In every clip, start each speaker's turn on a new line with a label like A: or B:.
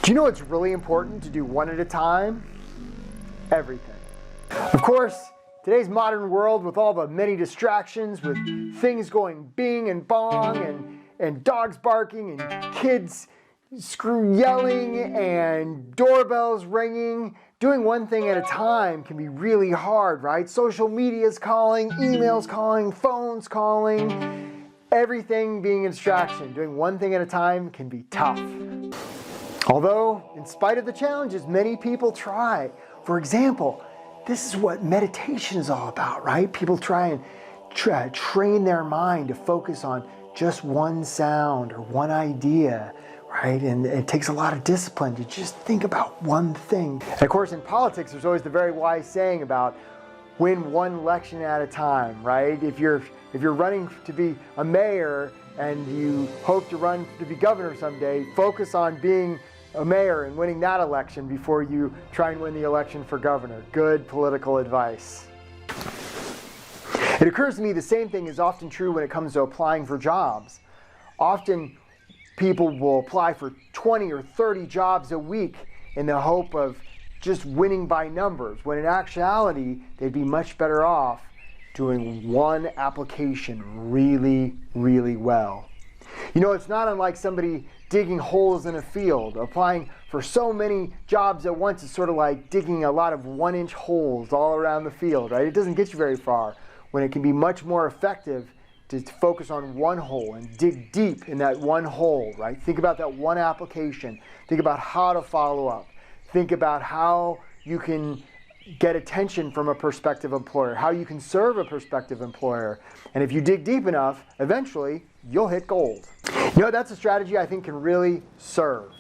A: Do you know what's really important to do one at a time? Everything. Of course, today's modern world with all the many distractions, with things going bing and bong and dogs barking and kids yelling and doorbells ringing, doing one thing at a time can be really hard, right? Social media's calling, emails calling, phones calling, everything being a distraction. Doing one thing at a time can be tough. Although, in spite of the challenges, many people try. For example, this is what meditation is all about, right? People try and train their mind to focus on just one sound or one idea, right? And it takes a lot of discipline to just think about one thing. And of course, in politics, there's always the very wise saying about win one election at a time, right? If you're running to be a mayor and you hope to run to be governor someday, focus on being a mayor and winning that election before you try and win the election for governor. Good political advice. It occurs to me the same thing is often true when it comes to applying for jobs. Often people will apply for 20 or 30 jobs a week in the hope of just winning by numbers, when in actuality they'd be much better off doing one application really, really well. You know, it's not unlike somebody digging holes in a field. Applying for so many jobs at once is sort of like digging a lot of 1-inch holes all around the field, right? It doesn't get you very far, when it can be much more effective to focus on one hole and dig deep in that one hole, right? Think about that one application. Think about how to follow up. Think about how you can get attention from a prospective employer, how you can serve a prospective employer. And if you dig deep enough, eventually you'll hit gold. You know, that's a strategy I think can really serve.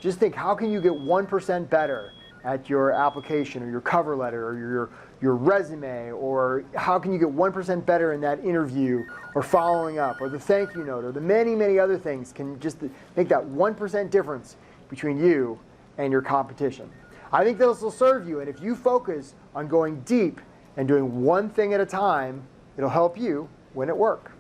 A: Just think, how can you get 1% better at your application or your cover letter or your resume, or how can you get 1% better in that interview or following up or the thank you note or the many, many other things can just make that 1% difference between you and your competition. I think this will serve you, and if you focus on going deep and doing one thing at a time, it'll help you win at work.